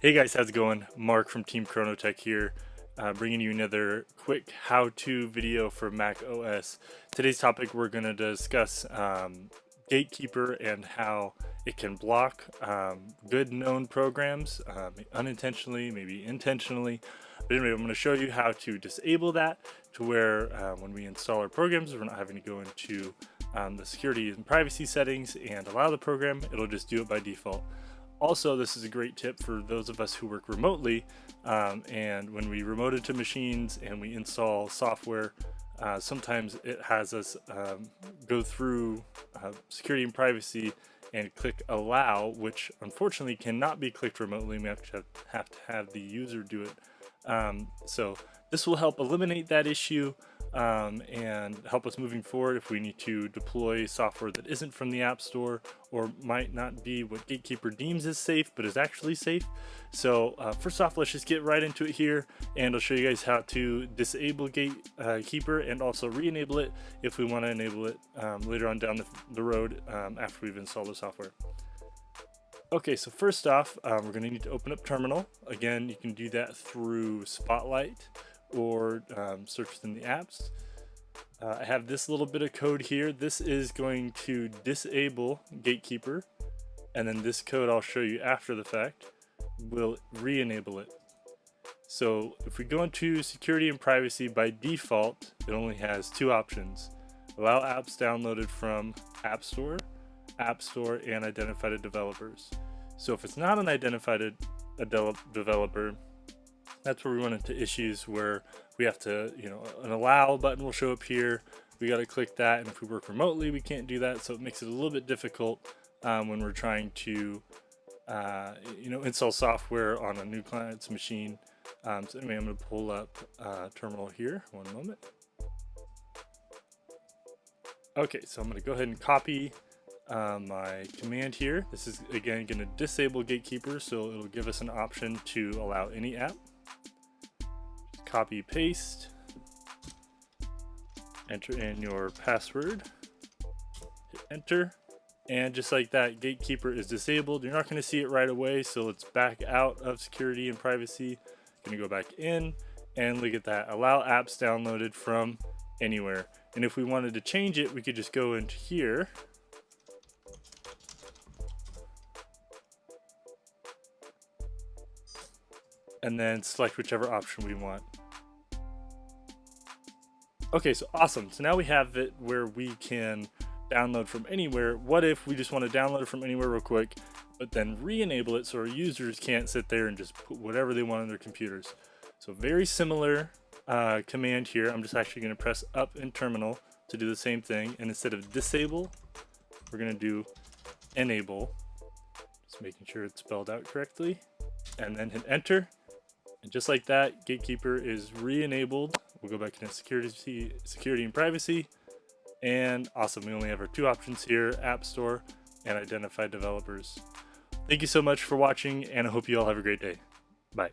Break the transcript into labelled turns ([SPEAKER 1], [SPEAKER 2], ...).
[SPEAKER 1] Hey guys, how's it going? Mark from Team Chronotech here, bringing you another quick how-to video for Mac OS. Today's topic, we're going to discuss Gatekeeper and how it can block good known programs, unintentionally, maybe intentionally. But anyway, I'm going to show you how to disable that to where when we install our programs, we're not having to go into the security and privacy settings and allow the program. It'll just do it by default. Also, this is a great tip for those of us who work remotely, and when we remote into machines and we install software, sometimes it has us go through security and privacy and click allow, which unfortunately cannot be clicked remotely. We have to have the user do it. So this will help eliminate that issue and help us moving forward if we need to deploy software that isn't from the App Store or might not be what Gatekeeper deems as safe but is actually safe. So first off, let's just get right into it here, and I'll show you guys how to disable Gatekeeper and also re-enable it if we want to enable it later on down the road after we've installed the software. Okay, so first off, we're going to need to open up Terminal. Again, you can do that through Spotlight or search within the apps. I have this little bit of code here. This is going to disable Gatekeeper, and then this code I'll show you after the fact will re-enable it. So if we go into security and privacy, by default it only has two options: allow apps downloaded from App Store, and identified developers. So if it's not an identified developer, that's where we run into issues where we have to, an allow button will show up here. We got to click that, and if we work remotely, we can't do that. So it makes it a little bit difficult when we're trying to, install software on a new client's machine. So anyway, I'm going to pull up Terminal here. One moment. Okay, so I'm going to go ahead and copy my command here. This is again going to disable Gatekeeper, so it'll give us an option to allow any app. Copy, paste, enter in your password, hit enter, and just like that, Gatekeeper is disabled. You're not going to see it right away, so let's back out of security and privacy. Going to go back in, and look at that, allow apps downloaded from anywhere. And if we wanted to change it, we could just go into here and then select whichever option we want. Okay, so awesome. So now we have it where we can download from anywhere. What if we just want to download it from anywhere real quick, but then re-enable it so our users can't sit there and just put whatever they want on their computers? So very similar command here. I'm just actually going to press up in Terminal to do the same thing, and instead of disable, we're going to do enable. Just making sure it's spelled out correctly, and then hit enter. And just like that, Gatekeeper is re-enabled. We'll go back into security and privacy, and awesome, we only have our two options here: App Store and identified developers. Thank you so much for watching, and I hope you all have a great day. Bye.